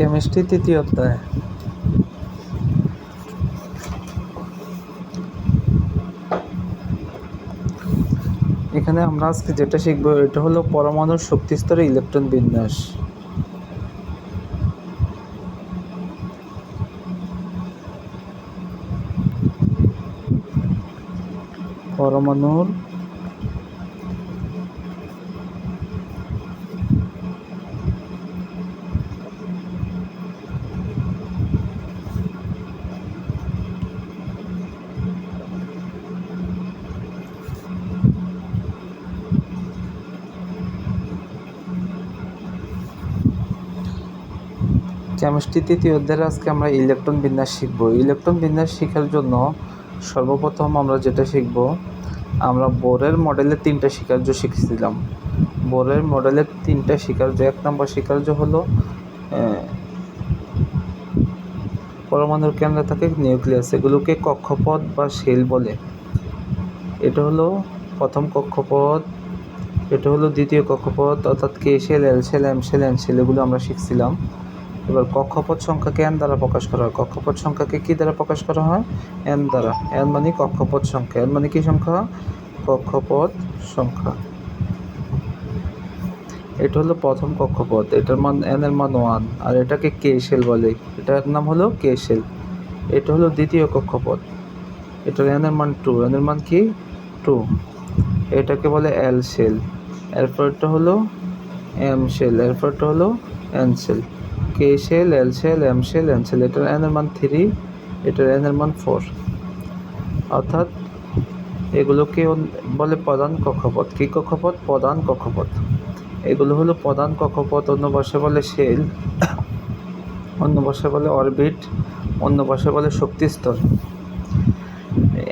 Chemistry তৃতীয় অধ্যায়। এখানে আমরা আজকে যেটা শিখব এটা হলো পরমাণুর শক্তি স্তরে ইলেকট্রন বিন্যাস। পরমাণুর কেমিস্ট্রি তৃতীয় অধ্যায়ে আজকে আমরা ইলেকট্রন বিন্যাস শিখব। ইলেকট্রন বিন্যাস শেখার জন্য সর্বপ্রথম আমরা যেটা শিখব, আমরা বোরের মডেলের 3টা স্বীকার্য শিখেছিলাম। বোরের মডেলের 3টা স্বীকার্য, 1 নম্বর স্বীকার্য হলো পরমাণুর কেন্দ্রে থাকে নিউক্লিয়াস, এগুলোকে কক্ষপথ বা শেল বলে। এটা হলো প্রথম কক্ষপথ, এটা হলো দ্বিতীয় কক্ষপথ, অর্থাৎ K shell, L shell, M shell, N shell, এগুলো আমরা শিখছিলাম। এবার কক্ষপথ সংখ্যাকে এন দ্বারা প্রকাশ করা হয়। কক্ষপথ সংখ্যাকে কী দ্বারা প্রকাশ করা হয়? এন দ্বারা। এন মানে কক্ষপথ সংখ্যা, এন মানে কী সংখ্যা? কক্ষপথ সংখ্যা। এটা হলো প্রথম কক্ষপথ, এটার মান এন এর মান 1, আর এটাকে কে শেল বলে, এটার নাম হলো কে শেল। এটা হলো দ্বিতীয় কক্ষপথ, এটার এন এর মান 2, এন এর মান কি? 2, এটাকে বলে এল শেল। এরপরটা হলো এম শেল, এরপরটা হলো N shell. K shell, L shell, M shell, N shell, এটার এন এর মান 3, এটার এন এর মান 4, অর্থাৎ এগুলোকে বলে প্রধান কক্ষপথ। কী কক্ষপথ? প্রধান কক্ষপথ। এগুলো হলো প্রধান কক্ষপথ, অন্য ভাষায় বলে শেল, অন্য ভাষায় বলে অরবিট, অন্য ভাষায় বলে শক্তি স্তর।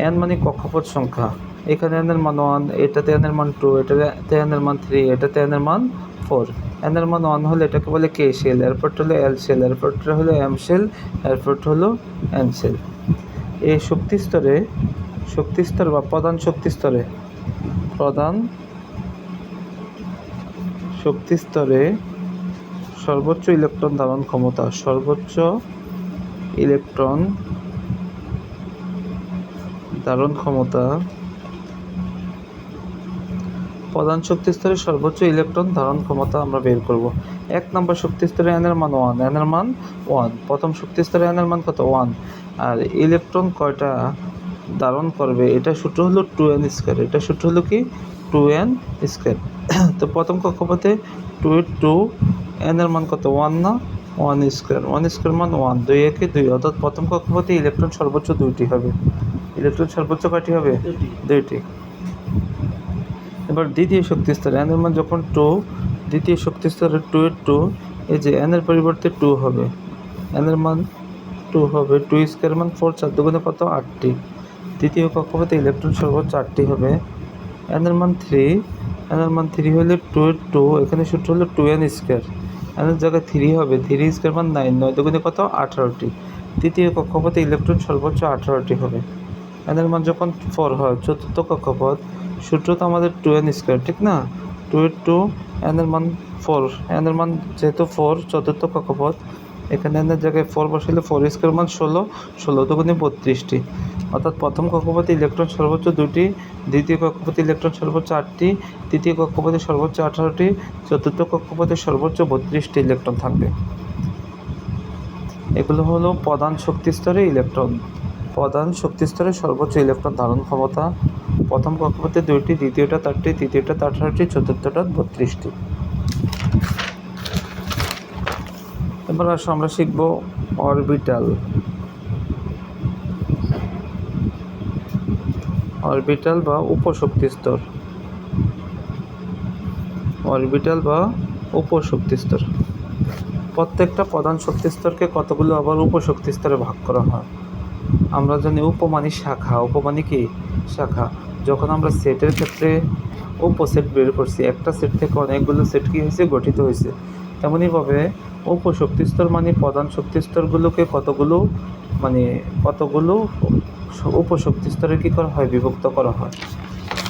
এন মানে কক্ষপথ সংখ্যা, এখানে এন এর মান 1, এটাতে এন এর মান 2, এটাতে এন এর মান 3, এটাতে এন এর মান 4। এন এর মান 1 হলে এটাকে বলে কে শেল, এরপরটা হলো এল শেল, এরপরটা হলো এম শেল, এরপরটা হলো এন শেল। এই শক্তি স্তর বা প্রধান শক্তি স্তরে সর্বোচ্চ ইলেকট্রন ধারণ ক্ষমতা, সর্বোচ্চ ইলেকট্রন ধারণ ক্ষমতা, প্রধান শক্তি স্তরে সর্বোচ্চ ইলেকট্রন ধারণ ক্ষমতা আমরা বের করব। 1 নম্বর শক্তি স্তরে এন এর মান 1, এন এর মান 1, প্রথম শক্তি স্তরে এন এর মান কত? 1। আর ইলেকট্রন কয়টা ধারণ করবে, এটা সূত্র হলো 2n স্কয়ার, এটা সূত্র হলো কি? 2n square. তো প্রথম কক্ষপথে 2 এন এর মান কত? 1 না? 1 স্কয়ার, 1 স্কয়ার মান 1, 2 একে 2, অর্থাৎ প্রথম কক্ষপথে ইলেকট্রন সর্বোচ্চ 2টি হবে। ইলেকট্রন সর্বোচ্চ কয়টি হবে? 2টি। এবার দ্বিতীয় শক্তি স্তরে এন এর মান যখন 2, দ্বিতীয় শক্তি স্তরে 2 এর 2, এই যে এন এর পরিবর্তে 2 হবে, এন এর মান 2 হবে, 2 স্কয়ার মান 4, 4 দুগুণে কত? 8টি। দ্বিতীয় কক্ষপথে ইলেকট্রন সর্বোচ্চ 8টি হবে। এন এর মান 3, এন এর মান 3 হলে 2 এর 2, এখানে সূত্র হলো 2n স্কয়ার, এন এর জায়গায় 3 হবে, 3 স্কয়ার মান 9, 9 দুগুণে কত? 18টি। তৃতীয় কক্ষপথে ইলেকট্রন সর্বোচ্চ 18টি হবে। এন এর মান যখন 4 হয়, চতুর্থ কক্ষপথ, সূত্র তো আমাদের 2n স্কয়ার, ঠিক না? 2 এর 2, এন এর মান 4, এন এর মান যেহেতু 4, চতুর্থ কক্ষপথ, এখানে এন এর জায়গায় 4 বসাইলে 4 স্কয়ার মান 16, 16 দুগুণে 32টি, অর্থাৎ প্রথম কক্ষপথে ইলেকট্রন সর্বোচ্চ 2টি, দ্বিতীয় কক্ষপথে ইলেকট্রন সর্বোচ্চ 8টি, তৃতীয় কক্ষপথে সর্বোচ্চ 18টি, চতুর্থ কক্ষপথে সর্বোচ্চ 32টি ইলেকট্রন থাকবে। এগুলো হলো প্রধান শক্তি স্তরে ইলেকট্রন। প্রধান শক্তি স্তরে সর্বোচ্চ ইলেকট্রন ধারণ ক্ষমতা, প্রথম কক্ষপথে 2টি, দ্বিতীয়টা 4টি, তৃতীয়টা 18টি, চতুর্থটা 32টি। এবার আসো আমরা শিখব অরবিটাল। অরবিটাল বা উপশক্তি স্তর, অরবিটাল বা উপশক্তি স্তর। প্রত্যেকটা প্রধান শক্তি স্তরকে কতগুলো আবার উপশক্তি স্তরে ভাগ করা হয়। আমরা জানি উপমানি শাখা, উপমানি কি? শাখা। যখন আমরা সেটের ক্ষেত্রে উপসেট বের করছি, একটা সেট থেকে অনেকগুলো সেট কি হয়েছে? গঠিত হয়েছে। তেমনইভাবে উপশক্তি স্তর মানে প্রধান শক্তি স্তরগুলোকে কতগুলো উপশক্তি স্তরে কী করা হয়? বিভক্ত করা হয়।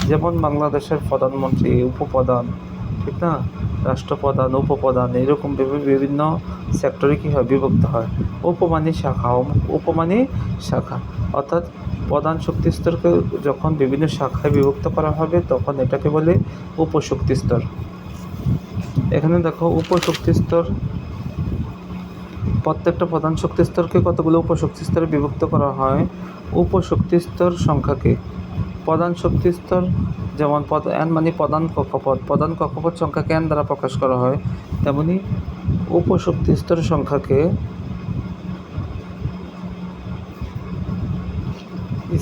যেমন বাংলাদেশের প্রধানমন্ত্রী, উপপ্রধান, ঠিক না? রাষ্ট্রপ্রধান, উপপ্রধান, এরকম বিভিন্ন সেক্টরে কী হয়, বিভক্ত হয়। উপমানী শাখা, উপমানী শাখা অর্থাৎ প্রধান শক্তিস্তরকে যখন বিভিন্ন শাখায় বিভক্ত করা হবে তখন এটাকে বলে উপশক্তিস্তর। এখানে দেখো উপশক্তিস্তর, প্রত্যেকটা প্রধান শক্তিস্তরকে কতগুলো উপশক্তিস্তরে বিভক্ত করা হয়। উপশক্তিস্তর সংখ্যাকে প্রধান শক্তিস্তর যেমন n মানে প্রধান কক্ষপথ সংখ্যাকে n দ্বারা প্রকাশ করা হয়, তেমনি উপশক্তিস্তর সংখ্যাকে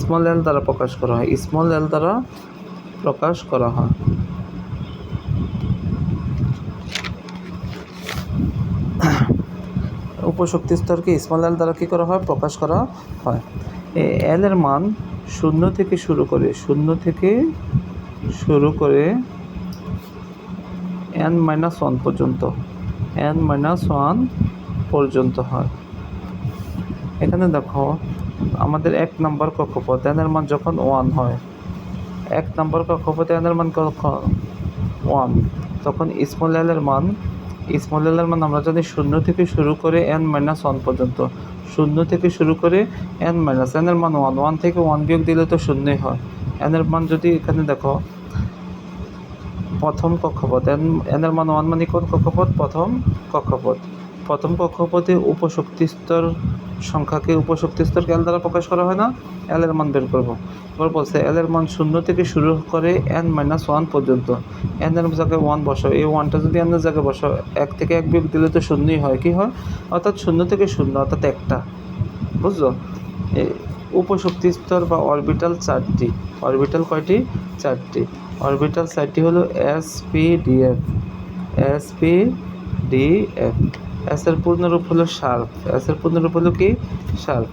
স্মল l দ্বারা প্রকাশ করা হয়, স্মল l দ্বারা প্রকাশ করা হয়। উপশক্তিস্তরকে স্মল l দ্বারা কী করা হয়, প্রকাশ করা হয়। l এর মান শূন্য থেকে শুরু করে n-1 পর্যন্ত, n-1 পর্যন্ত হয়। এখানে দেখো আমাদের 1 নম্বর কক্ষপথ n এর মান যখন 1 হয়, 1 নম্বর কক্ষপথে n এর মান কখন 1, তখন স্মল l এর মান আমরা জানি 0 থেকে শুরু করে n-1 পর্যন্ত, 0 থেকে শুরু করে n এর মান 1 থেকে 1 বিয়োগ দিলে তো শূন্যই হয়। n এর মান যদি এখানে দেখো প্রথম কক্ষপথ n এর মান 1 মানে কোন কক্ষপথ, প্রথম কক্ষপথে উপশক্তিস্তরকে l দ্বারা প্রকাশ করা হয় না, l এর মান বের করব। এবার বলছে l এর মান 0 থেকে শুরু করে n-1 পর্যন্ত, n এর জায়গায় 1 বসাও, এই 1টা যদি n এর জায়গায় বসাও 1 থেকে 1 বিয়োগ দিলে তো শূন্যই হয়, কি হয়, অর্থাৎ 0 থেকে 0 অর্থাৎ একটা, বুঝলো। উপশক্তিস্তর বা অরবিটাল 4টি, অরবিটাল কয়টি, 4টি, অরবিটাল 4টি হলো SPDF, S এর পূর্ণরূপ হলো শার্প, S এর পূর্ণরূপ হলো কি, শার্প।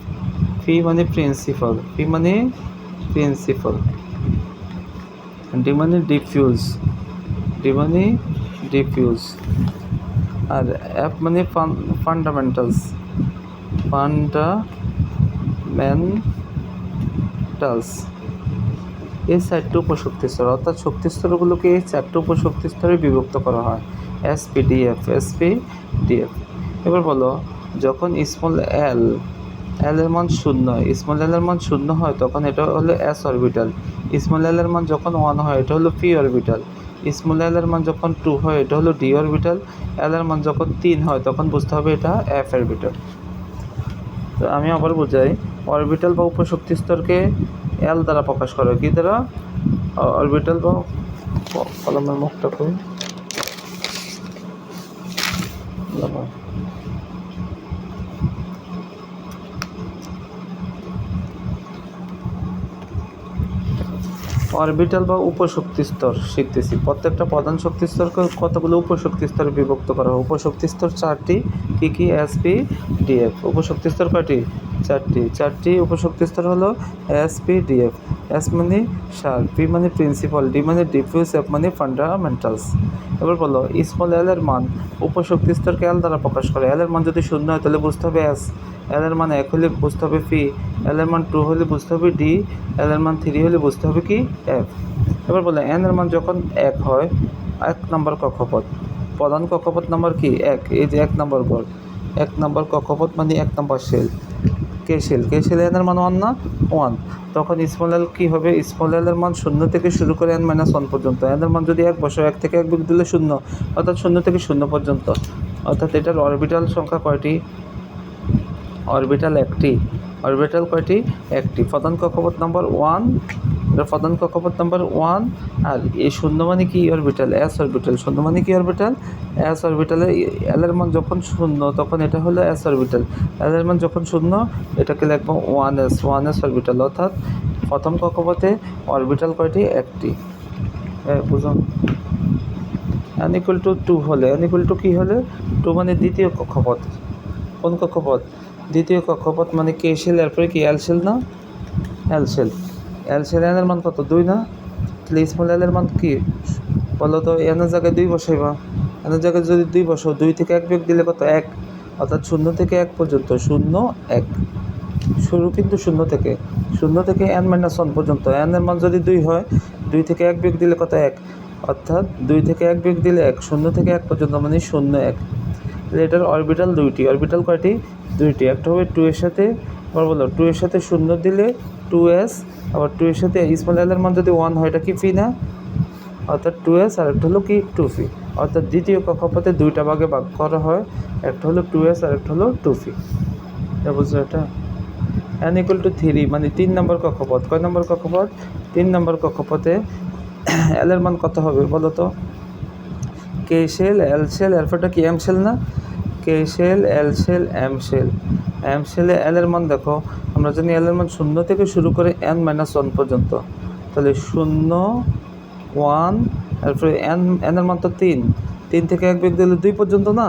P মানে প্রিন্সিপাল, D মানে ডিফিউজ, আর F মানে ফান্ডামেন্টালস, এই 4টি উপশক্তিস্তর, অর্থাৎ শক্তিস্তরগুলোকে এই 4টি উপশক্তিস্তরে বিভক্ত করা হয়, SPDF। এবার বলো, যখন স্মল l এর মান 0 হয় তখন এটা হলো s অরবিটাল, স্মল l এর মান যখন 1 হয় এটা হলো p অরবিটাল, স্মল l এর মান যখন 2 হয় এটা হলো d অরবিটাল, l এর মান যখন 3 হয় তখন বুঝতে হবে এটা f অরবিটাল। তো আমি আবার বোঝাই, অরবিটাল বা উপশক্তিস্তরকে l দ্বারা প্রকাশ করা হয়, কি দ্বারা, অরবিটাল বা কলমের মুখটা করি, অরবিটাল বা উপশক্তিস্তর শিখতেছি। প্রত্যেকটা প্রধান শক্তিস্তরকে কতগুলো উপশক্তিস্তরে বিভক্ত করা হয়। উপশক্তিস্তর 4টি, কি SPDF। উপশক্তিস্তর কয়টি, 4টি উপশক্তিস্তর হলো SPDF। S মানে শার্প, P মানে প্রিন্সিপাল, D মানে ডিফিউজ, F মানে ফান্ডামেন্টালস। এবার বলো, স্মল l এর মান উপশক্তিস্তরকে l দ্বারা প্রকাশ করে, l এর মান যদি 0 হয় তাহলে বুঝতে হবে S, l এর মান 1 হলে বুঝতে হবে P, l এর মান 2 হলে বুঝতে হবে D, l এর মান 3 হলে বুঝতে হবে কি, F। এবার বলে n এর মান যখন 1 হয়, 1 নম্বর কক্ষপথ, প্রধান কক্ষপথ নাম্বার কি 1, এই যে 1 নম্বর ঘর, 1 নম্বর কক্ষপথ মানে 1 নম্বর সেল, কে সেল n এর মান 1 না, 1, তখন স্মল l কী হবে, স্মল l এর মান 0 থেকে শুরু করে n-1 পর্যন্ত, n এর মান যদি 1 বসাও 1 থেকে 1 বিয়োগ দিলে 0, অর্থাৎ 0 থেকে 0 পর্যন্ত, অর্থাৎ এটার অরবিটাল সংখ্যা কয়টি, অরবিটাল 1টি, অরবিটাল কয়টি, 1টি। প্রধান কক্ষপথ নাম্বার 1, এটা প্রধান কক্ষপথ নাম্বার 1, আর এই শূন্য মানে কি অরবিটাল, S অরবিটাল, শূন্য মানে কি অরবিটাল, S অরবিটালে l এর মান যখন 0 তখন এটা হলো S অরবিটাল, l এর মান যখন 0 এটাকে লিখবো 1s অরবিটাল, অর্থাৎ প্রথম কক্ষপথে অরবিটাল কয়টি, 1টি। বুঝুন, n = 2 হলে, n = কি হলে, 2 মানে দ্বিতীয় কক্ষপথ, কোন কক্ষপথ, দ্বিতীয় কক্ষপথ মানে কে সেল, এরপরে কি l সেল না, l সেল n এর মান কত, 2 না, তাহলে স্মল l এর মান কি বলো তো, n এর জায়গায় 2 বসাইবা, n এর জায়গায় যদি 2 বসাও 2 থেকে 1 বিয়োগ দিলে কত, 1, অর্থাৎ 0 থেকে 1 পর্যন্ত, 0 1, শুরু কিন্তু 0 থেকে n-1 পর্যন্ত, n এর মান যদি 2 হয় 2 থেকে 1 বিয়োগ দিলে কত, 1, অর্থাৎ 2 থেকে 1 বিয়োগ দিলে 1, 0 থেকে 1 পর্যন্ত মানে 0 1। তাহলে এটার অরবিটাল দুইটি। অরবিটাল কয়টি? দুইটি। একটা হবে 2 এর সাথে, আবার বলো 2 এর সাথে 0 দিলে 2s, আবার 2 এর সাথে স্মল এল এর মান যদি 1 হয় এটা কি ফি না? অর্থাৎ 2s আর একটা হলো কি 2 ফি। অর্থাৎ দ্বিতীয় কক্ষপথে দুইটা ভাগে ভাগ করা হয়, একটা হলো 2s আর একটা হলো 2 ফি। বুঝছো এটা? n = 3 মানে 3 নম্বর কক্ষপথ। কয় নম্বর কক্ষপথ? 3 নম্বর কক্ষপথে এল এর মান কত হবে বলো তো? কে শেল, এল শেল, এরপরটা কি এম শেল না? কে shell, L shell, M shell. M শেলে এল এর মান দেখো, আমরা জানি এল এর মান 0 থেকে শুরু করে n-1 পর্যন্ত। তাহলে 0 1, তারপরে এন এর মান তো 3 থেকে 1 বিয়োগ দিলে 2 পর্যন্ত না?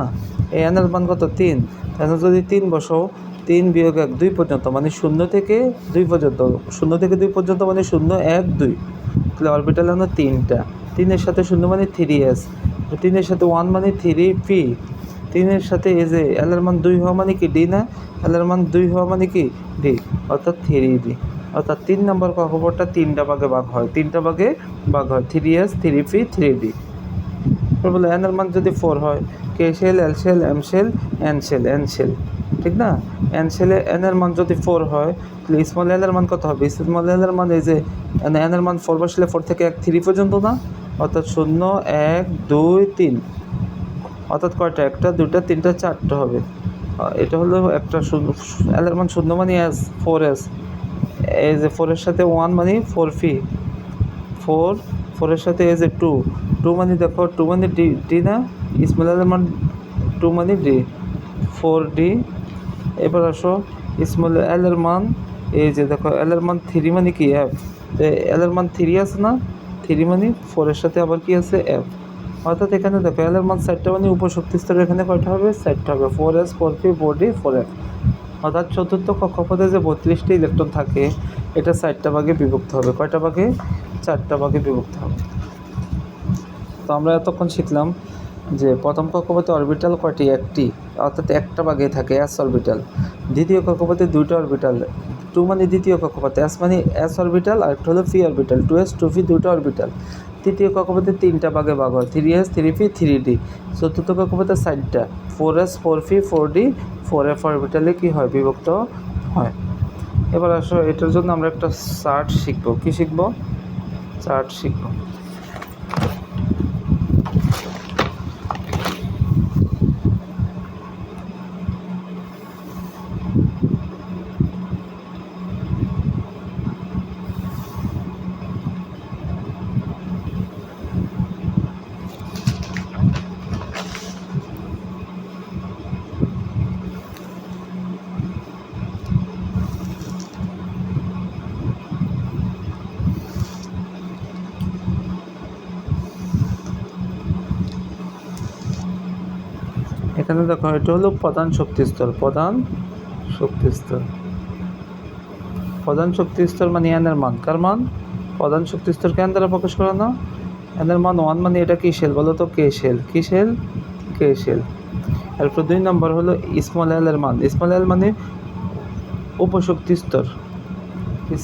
এই এন এর মান কত? 3। তাহলে যদি 3 বসাও, 3 বিয়োগ 1 2 পর্যন্ত মানে 0 থেকে 2 পর্যন্ত। 0 থেকে 2 পর্যন্ত মানে 0 1 2। তাহলে অরবিটাল হলো 3টা। 3 এর সাথে 0 মানে 3s, 3 এর সাথে 1 মানে 3p, 3 এর সাথে এই যে এল এর মান 2 হওয়া মানে কি ডি না? এল এর মান 2 হওয়া মানে কি ডি, অর্থাৎ 3d। অর্থাৎ 3 নম্বর কক্ষপথটা 3টা ভাগে ভাগ হয়, 3টা ভাগে ভাগ হয়, 3s 3p 3d। বলে এন এর মান যদি 4 হয়, K shell, L shell, M shell, N shell, N shell, ঠিক না? এন শেলে এন এর মান যদি 4 হয়, তাহলে স্মল এল এর মান কত হবে? স্মল এল এর মান এই যে এন এর মান 4 বসলে 4 থেকে 1 3 পর্যন্ত না? অর্থাৎ 0 1 2 3। অর্থাৎ কয়টা? একটা, দুটা, তিনটা, চারটা হবে। এটা হলো একটা এল এর মান 0 মানে এস 4s, এই যে 4 এর সাথে 1 মানে 4 ফি, 4 এর সাথে এই যে 2 মানে দেখো 2 মানে ডি না? স্মল এল এর মান 2 মানে ডি, 4d। এবার আসো স্মল এল এর মান, এই যে দেখো এল এর মান 3 মানে কি এফ, তো এল এর মান 3 আছে না? 3 মানে 4 এর সাথে আবার কি আছে? এফ। অর্থাৎ এখানে দেখো এল এর মান 4টা মানে উপশক্তি স্তর এখানে কয়টা হবে? 4টা হবে, 4s 4p 4d 4f। অর্থাৎ চতুর্থ কক্ষপথে যে 32টি ইলেকট্রন থাকে এটা 4টা ভাগে বিভক্ত হবে। কয়টা ভাগে? 4টা ভাগে বিভক্ত হবে। তো আমরা এতক্ষণ শিখলাম যে প্রথম কক্ষপথে অরবিটাল কয়টি? একটি, অর্থাৎ একটা ভাগে থাকে এস অরবিটাল। দ্বিতীয় কক্ষপথে 2টা অরবিটাল, 2 মানে দ্বিতীয় কক্ষপথে, এস মানে এস অরবিটাল আর একটা হলো পি অরবিটাল, 2s 2p 2টা অরবিটাল। তৃতীয় কক্ষপথে 3টা ভাগে ভাগ হয়, 3s 3p 3d। চতুর্থ কক্ষপথে 4টা, 4s 4p 4d 4f অরবিটালে কি হয়? বিভক্ত হয়। এবার আসো এটার জন্য আমরা একটা চার্ট শিখবো। কি শিখবো? চার্ট শিখবো। এখানে দেখো এটা হলো প্রধান শক্তিস্তর। প্রধান শক্তিস্তর, প্রধান শক্তিস্তর মানে এন এর মান। কার মান? প্রধান শক্তিস্তরকে এন দ্বারা প্রকাশ করে না? এন এর মান 1 মানে এটা কি শেল বলো তো? কে শেল। কি শেল? K shell. এরপর 2 নম্বর হলো স্মল এল এর মান। স্মল এল মানে উপশক্তিস্তর।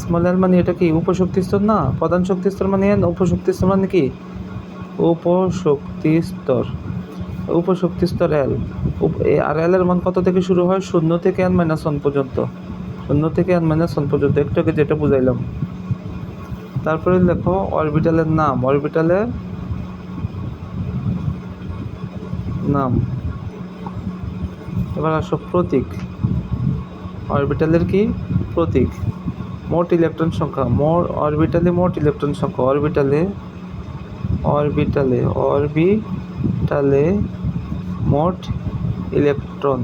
স্মল এল মানে এটা কি? উপশক্তিস্তর না? প্রধান শক্তিস্তর মানে এন, উপশক্তিস্তর মানে কি? উপশক্তিস্তর, উপশক্তিস্তর এল। আর এল এর মান কত থেকে শুরু হয়? 0 থেকে n-1 পর্যন্ত, 0 থেকে n-1 পর্যন্ত, একটু আগে যেটা বুঝাইলাম। তারপরে লেখো অরবিটালের নাম। অরবিটালের নাম। এবার আসো প্রতীক। অরবিটালের কি? প্রতীক। মোট ইলেকট্রন সংখ্যা, অরবিটালে মোট ইলেকট্রন সংখ্যা, অরবিটালে মোট ইলেকট্রন,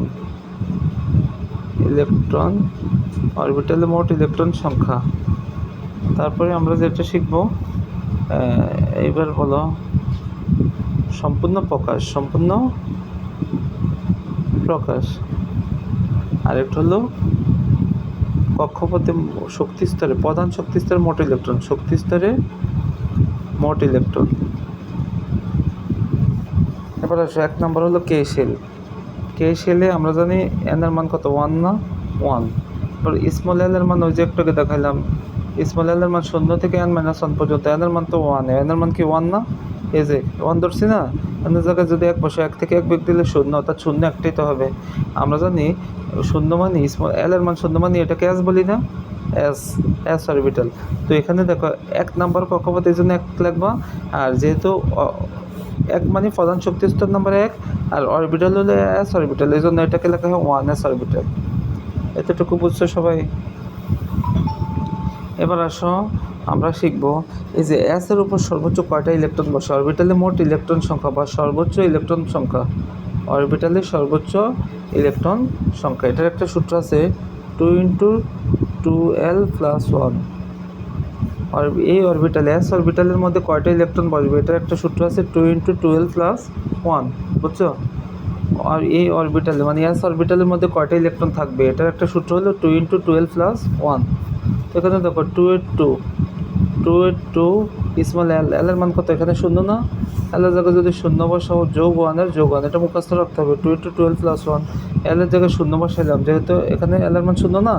অরবিটালে মোট ইলেকট্রন সংখ্যা। তারপরে আমরা যেটা শিখব, এইবার বলো সম্পূর্ণ প্রকাশ। আরেকটা হলো কক্ষপথে শক্তিস্তরে, প্রধান শক্তিস্তরে মোট ইলেকট্রন, শক্তিস্তরে মোট ইলেকট্রন। এবার আসো 1 নম্বর হলো কে শেল। কে শেলে আমরা জানি এন এর মান কত? 1 না? 1। এবার স্মল এল এর মান ওই যে একটুকে দেখাইলাম, স্মল এল এর মান 0 থেকে n-1 পর্যন্ত, এন এর মান তো 1, এন এর মান কি 1 না? এই যে 1 ধরছি না, অন্য জায়গায় যদি 1 বসে 1 থেকে 1 বিয়োগ দিলে 0, অর্থাৎ 0 একটাই তো হবে। আমরা জানি 0 মানে স্মল এল এর মান 0 মানে এটাকে এস বলি না, এস অরবিটাল। তো এখানে দেখো 1 নাম্বার কক্ষপথ, এই জন্য 1 লিখবা। আর যেহেতু 1 মানে প্রধান শক্তি স্তর নাম্বার 1 আর অরবিটাল হলো এস অরবিটাল, এই জন্য এটাকে লেখা হয় 1s অরবিটাল। এতটুকু বুঝছো সবাই? এবার আসো আমরা শিখব এই যে এস এর উপর সর্বোচ্চ কয়টা ইলেকট্রন বসে, অরবিটালে মোট ইলেকট্রন সংখ্যা বা সর্বোচ্চ ইলেকট্রন সংখ্যা, অরবিটালে সর্বোচ্চ ইলেকট্রন সংখ্যা। এটার একটা সূত্র আছে 2 × 2l + 1। এই অরবিটালে এস অরবিটালের মধ্যে কয়টা ইলেকট্রন বসবে, এটার একটা সূত্র আছে 2 × 2l + 1, বুঝছো? আর এই অরবিটালে মানে এস অরবিটালের মধ্যে কয়টা ইলেকট্রন থাকবে, এটার একটা সূত্র হলো 2 × 12 + 1। তো এখানে দেখো 2 স্মল এল এর মান কত, এখানে 0 না, এল এর জায়গায় যদি 0 বসাও যোগ 1 এটা মুখস্থ রাখতে হবে। 2 × 12 + 1, এল এর জায়গায় 0 বসাইলাম, যেহেতু এখানে এল এর মান 0 না,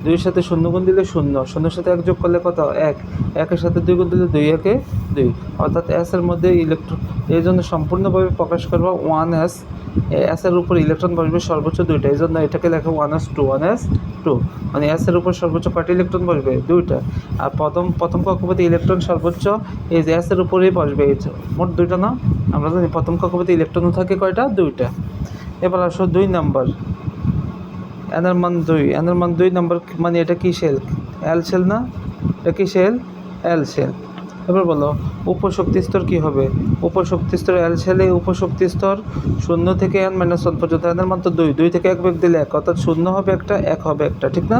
2 এর সাথে 0 গুণ দিলে 0, 0 এর সাথে 1 যোগ করলে কত 1, 1 এর সাথে 2 গুণ দিলে 2 × 1 = 2, অর্থাৎ এস এর মধ্যে ইলেকট্রন, এই জন্য সম্পূর্ণভাবে প্রকাশ করবো 1s, এস এর উপর ইলেকট্রন বসবে সর্বোচ্চ 2টা, এই জন্য এটাকে লেখা 1s2 মানে এস এর উপর সর্বোচ্চ কয়টা ইলেকট্রন বসবে 2টা। আর প্রথম কক্ষপথে ইলেকট্রন সর্বোচ্চ এই যে এস এর উপরেই বসবে, এই মোট 2টা না, আমরা জানি প্রথম কক্ষপথে ইলেকট্রন থাকে কয়টা 2টা। এবার আসো 2 নাম্বার, এনের মান 2, এনের মান 2 নাম্বার, মানে এটা কি শেল, এল শেল না, এটা কি শেল, এল শেল। এবার বলো উপশক্তি স্তর কী হবে, উপশক্তি স্তর এল শেলে উপশক্তি স্তর 0 থেকে n-1 পর্যন্ত, এনের মান তো 2 থেকে 1 বিয়োগ দিলে 1, অর্থাৎ 0 হবে একটা, 1 হবে একটা, ঠিক না?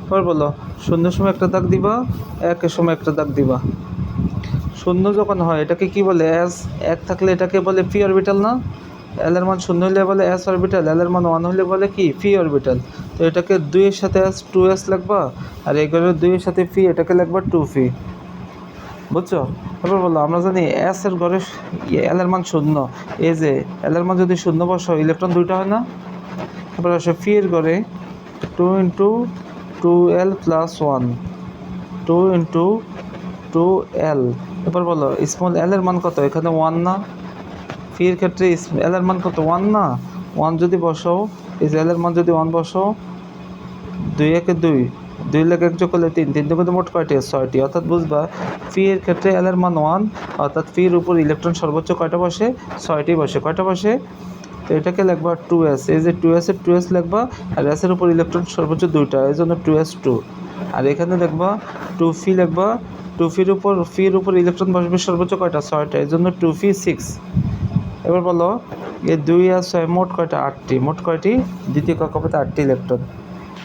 এবার বলো 0 সময় একটা দাগ দিবা, 1 এর সময় একটা দাগ দিবা। 0 যখন হয় এটাকে কি বলে, এস, 1 থাকলে এটাকে বলে পি অরবিটাল না, এল এর মান 0 হলে বলে এস অরবিটাল, এল এর মান 1 হলে বলে কি পি অরবিটাল। তো এটাকে 2 এর সাথে এস 2s লিখবা, আর এগুলো 2 এর সাথে পি, এটাকে লিখবা 2p, বুঝছো? এবার বলো আমরা জানি এস এর ঘরে এল এর মান 0, এই যে এল এর মান যদি 0 বসাও ইলেকট্রন 2টা হয় না। এবার আসে পি এর ঘরে 2 × 2l + 1, 2 × 2l। এবার বলো স্মল এল এর মান কত, এখানে 1 না, পি এর ক্ষেত্রে এল এর মান কত 1 না, 1 যদি বসাও, এই যে এল এর মান যদি 1 বসাও, 2 × 1 = 2, 2 লেগে 1 যোগ করলে 3, 3 দুগুণে মোট কয়টি 6টি, অর্থাৎ বুঝবা পি এর ক্ষেত্রে এল এর মান 1, অর্থাৎ পি এর উপর ইলেকট্রন সর্বোচ্চ কয়টা বসে 6টি বসে, কয়টা বসে। তো এটাকে লিখবা 2s, এই যে 2s এর 2s লিখবা, আর s এর উপর ইলেকট্রন সর্বোচ্চ 2টা, এই জন্য 2s2। আর এখানে লিখবা 2p লিখবা, 2p এর উপর ইলেকট্রন বসবে সর্বোচ্চ কয়টা 6টা, এই জন্য 2p6। এবার বলো এই 2 আর 6 মোট কয়টা 8টি, মোট কয়টি, দ্বিতীয় কক্ষপথে 8টি ইলেকট্রন।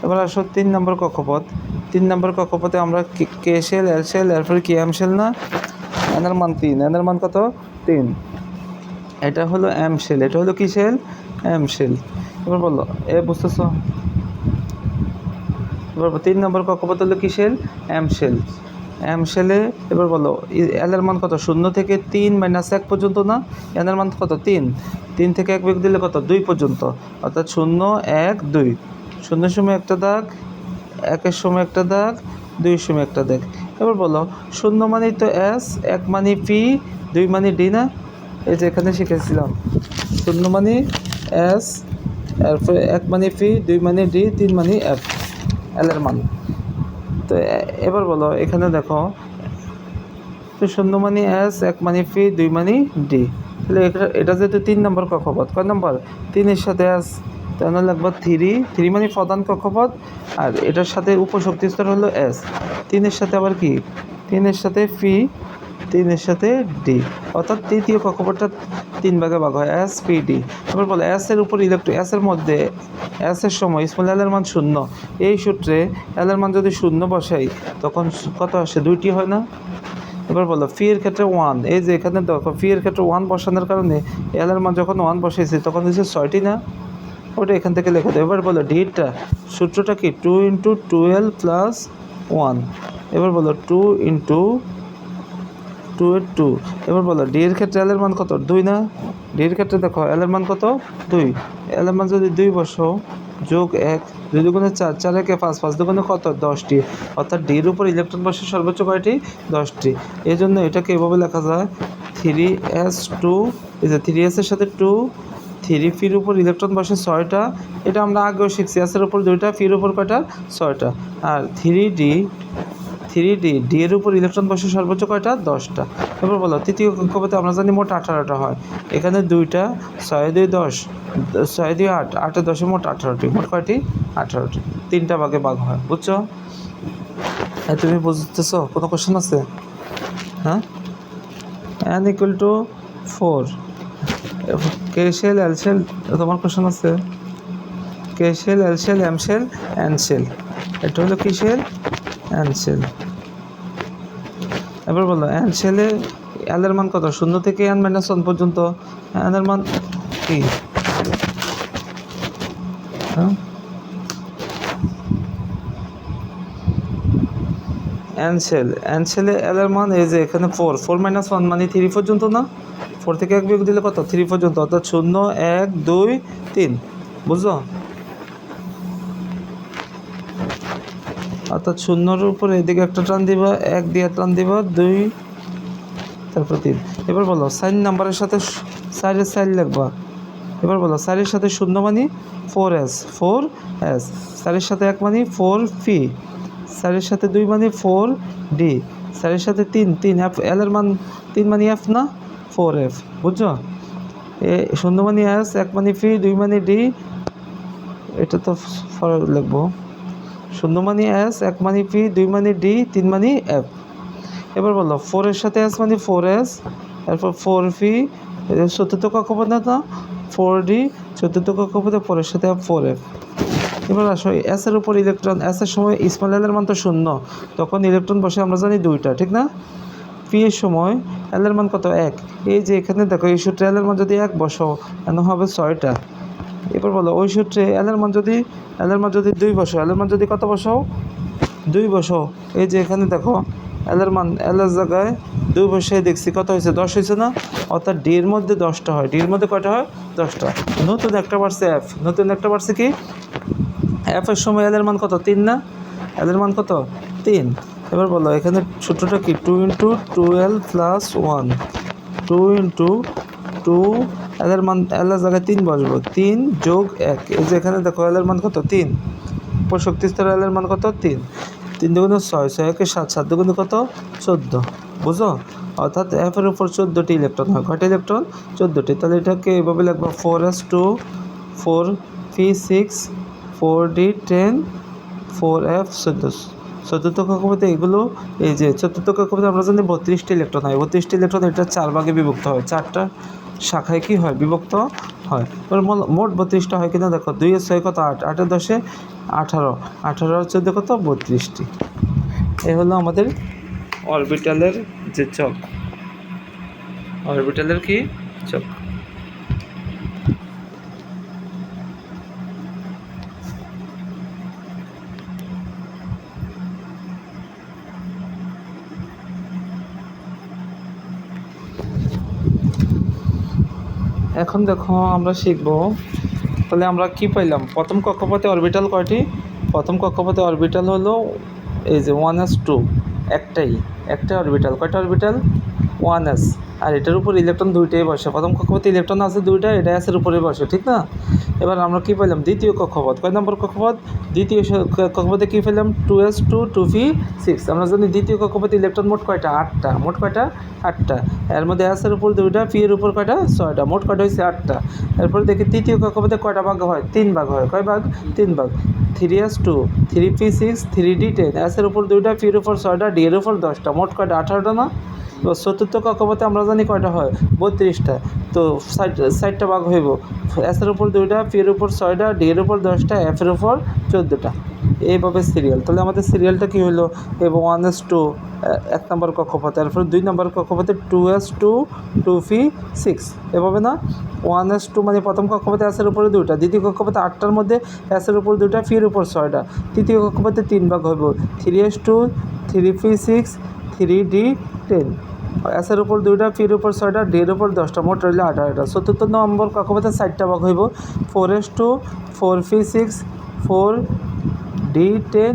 এবার আসো 3 নম্বর কক্ষপথ, 3 নম্বর কক্ষপথে আমরা কে শেল, এল শেল, এরপরে কি এম শেল না, এনের মান 3, এনের মান কত 3, এটা হলো এম শেল, এটা হলো কি শেল, এম শেল। এবার বলো বুঝতেছো? এবার 3 নম্বর কক্ষপথ হলো কি শেল, এম শেল, এম শেলে। এবার বলো এল এর মান কত, 0 থেকে 3 - 1 পর্যন্ত না, এনের মান কত 3, 3 থেকে 1 বিয়োগ দিলে কত 2 পর্যন্ত, অর্থাৎ 0 1 2, 0 এর সময় একটা দাগ, 1 এর সময় একটা দাগ, 2 এর সময় একটা দাগ। এবার বলো 0 মানেই তো এস, 1 মানে পি, 2 মানে ডি না, এই যে এখানে শিখেছিলাম 0 মানে এস, এরপরে 1 মানে পি, 2 মানে ডি, 3 মানে এফ, এল এর মান। তো এবার বলো এখানে দেখো, তো 0 মানে এস, 1 মানে পি, 2 মানে ডি, তাহলে এটা যেহেতু 3 নম্বর কক্ষপথ, কয় নম্বর 3 এর সাথে এস, তাহলে লাগবে 3 মানে প্রধান কক্ষপথ, আর এটার সাথে উপশক্তি স্তর হলো এস, 3 এর সাথে আবার কি 3 এর সাথে পি, 3 এর সাথে ডি, অর্থাৎ তৃতীয় কক্ষপথটা 3 ভাগে ভাগ হয় এস পি ডি। এবার বলো এস এর উপর ইলেকট্রন, এস এর মধ্যে এস এর সময় স্মল এল এর মান 0, এই সূত্রে এল এর মান যদি 0 বসাই তখন কত আসে 2টি হয় না। এবার বলো ফি এর ক্ষেত্রে 1, এই যে এখানে দেখো ফি এর ক্ষেত্রে 1 বসানোর কারণে এল এর মান যখন 1 বসাইছে তখন হচ্ছে 6টি না, ওটা এখান থেকে লিখে দেবো। এবার বলো ডিটা সূত্রটা কি 2 × 2l + 1। এবার বলো 2 × 2 এর 2। এবার বলো ডি এর ক্ষেত্রে এল এর মান কত 2 না, ডি এর ক্ষেত্রে দেখো এল এর মান কত 2, এল এর মান যদি 2 বসাও যোগ 1, 2 দুগুণে 4, 4 একে 5, 5 দুগুণে কত 10টি, অর্থাৎ ডির উপর ইলেকট্রন বসে সর্বোচ্চ কয়টি 10টি। এই জন্য এটাকে এভাবে লেখা যায় 3s2, এই যে 3s এর সাথে 2, 3p-র উপর ইলেকট্রন বসে 6টা, এটা আমরা আগেও শিখছি, s-এর উপর 2টা, p-র উপর কয়টা 6টা। আর 3d এর উপর ইলেকট্রন বসে সর্বোচ্চ কয়টা 10টা। এবার বলো তৃতীয় কক্ষপথে আমরা জানি মোট 18টা হয়, এখানে 2টা, 6 2 10, 6 2 8, 8 10 মোট 18টি, মোট কয়টি 18টি, 3টা ভাগে ভাগ হয়, বুঝছো? তুমি বুঝতেছো? কোনো কোশ্চেন আছে? হ্যাঁ, n = 4, K shell L shell, তোমার কোশ্চেন আছে? K shell, L shell, M shell, N shell, এটা হলো কি শেল? N shell. এবার বলো এন শেলে এল এর মান কত? 0 থেকে n - 1 পর্যন্ত এন এর মান কি? এন শেলে এল এর মান এই যে এখানে 4 - 1 মানে 3 পর্যন্ত না? 4 থেকে 1 বিয়োগ দিলে কত? 3 পর্যন্ত, অর্থাৎ 0 1 2 3, বুঝছো? অর্থাৎ 0-র উপরে এদিকে একটা টান দিবা, 1 দিয়ে টান দিবা, 2, তারপর 3। এবার বলো সাইন নাম্বারের সাথে 4 সাইন লিখবা। এবার বলো 4-এর সাথে 0 মানে 4s, 4s, 4-এর সাথে 1 মানে 4p, 4-এর সাথে 2 মানে 4d, 4-এর সাথে 3 3f, l এর মান 3 মানে f না, 4f, বুঝছো? 0 মানে s, 1 মানে p, 2 মানে d, এটা তো লিখবো 0 মানে s, 1 মানে p, 2 মানে d, 3 মানে f। এবার বলো 4-এর সাথে s মানে 4s, তারপর 4p, চতুর্থ কক্ষপথ না 4d, চতুর্থ কক্ষপথে 4-এর সাথে 4f। এবার আসো s-এর উপর ইলেকট্রন, s-এর সময় স্মল l এর মান তো 0, তখন ইলেকট্রন বসে আমরা জানি 2টা, ঠিক না? p এর সময় l এর মান কত? 1। এই যে এখানে দেখো এই সূত্রে l এর মান যদি 1 বসাও এখানে হবে 6টা। এবার বলো ওই সূত্রে l এর মান যদি 2 বসাও, l এর মান যদি কত বসাও? 2 বসাও। এই যে এখানে দেখো l এর মান, l এর জায়গায় 2 বসিয়ে দেখছি কত হয়েছে? 10 হয়েছে না? অর্থাৎ d এর মধ্যে 10টা হয়, d এর মধ্যে কয়টা হয়? 10টা। নতুন একটা বাড়ছে f, নতুন একটা বাড়ছে কি? f এর সময় l এর মান কত? 3 না? l এর মান কত? 3। এবার বলো এখানে সূত্রটা কি? 2 × 2l + 1, 2 × 2, l এর মান, l এর জায়গায় 3 বসবো, 3 + 1, এই যে এখানে দেখো l এর মান কত? 3। উপর শক্তি স্তরে l এর মান কত? 3, 3 × 6, 6 × 7, 7 × কত? 14, বুঝো? অর্থাৎ f এর উপর 14টি ইলেকট্রন হয়। কয়টা ইলেকট্রন? 14টি। তাহলে এটাকে এভাবে লিখবা 4s2, 4p6, 4d 10, 4f 14। চতুর্থ কক্ষপথে এগুলো, এই যে চতুর্থ কক্ষপথে আমরা জানি 32টি ইলেকট্রন হয়, 32টি ইলেকট্রন এটা 4 ভাগে বিভক্ত হয়, 4টা শাখায় কি হয়? বিভক্ত হয়। এবার মোট 32টা হয় কিনা দেখো, 2 এর 6 কত? 8, 8 এর 10 18, 18 আর 14 কত? 32টি। এই হলো আমাদের অরবিটালের যে চক, অরবিটালের কি চক। এখন দেখো আমরা শিখবো, তাহলে আমরা কি পাইলাম? প্রথম কক্ষপথে অরবিটাল কয়টি? প্রথম কক্ষপথে অরবিটাল হলো এই যে 1s2, একটাই অরবিটাল। কয়টা অরবিটাল? 1s। আর এটার উপর ইলেকট্রন 2টাই বসে। প্রথম কক্ষপথে ইলেকট্রন আছে 2টা, এটা s-এর উপরে বসে, ঠিক না? এবার আমরা কি পেলাম? দ্বিতীয় কক্ষপথ, কয় নম্বর কক্ষপথ? দ্বিতীয় কক্ষপথে কি পেলাম? 2s2, 2p6। আমরা জানি দ্বিতীয় কক্ষপথে ইলেকট্রন মোট কয়টা? 8টা। মোট কয়টা? 8টা। এর মধ্যে s-এর উপর 2টা, p এর উপর কয়টা? 6টা। মোট কয়টা হয়েছে? 8টা। এরপর দেখি তৃতীয় কক্ষপথে কয়টা ভাগ হয়? 3 ভাগ হয়। কয় ভাগ? 3 ভাগ। 3s2, 3p6, 3d10, s-এর উপর 2টা, p এর উপর 6টা, d এর উপর 10টা। মোট কয়টা? 18টা না? তো চতুর্থ কক্ষপথে আমরা জানি কয়টা হয়? 32টা। তো 60টা ভাগ হইব। s-এর উপর 2টা, p এর উপর 6টা, d এর উপর 10টা, f এর উপর 14টা। এইভাবে সিরিয়াল। তাহলে আমাদের সিরিয়ালটা কী হলো? এবং 1s2 1 নম্বর কক্ষপথ, তারপর 2 নম্বর কক্ষপথে 2s2, 2p6, এভাবে না? 1s2 মানে প্রথম কক্ষপথে s-এর উপরে 2টা, দ্বিতীয় কক্ষপথে 8টার মধ্যে s-এর উপর 2টা, p এর উপর 6টা, তৃতীয় কক্ষপথে 3 ভাগ হইব, 3s2, 3p6, 3d10, s-এর উপর 2টা, p এর উপর 6টা, d এর উপর 10টা, মোট রইল 18টা। চতুর্থ নম্বর কক্ষপথে 4টা ভাগ হইব, 4s2, 4p6, 4d10,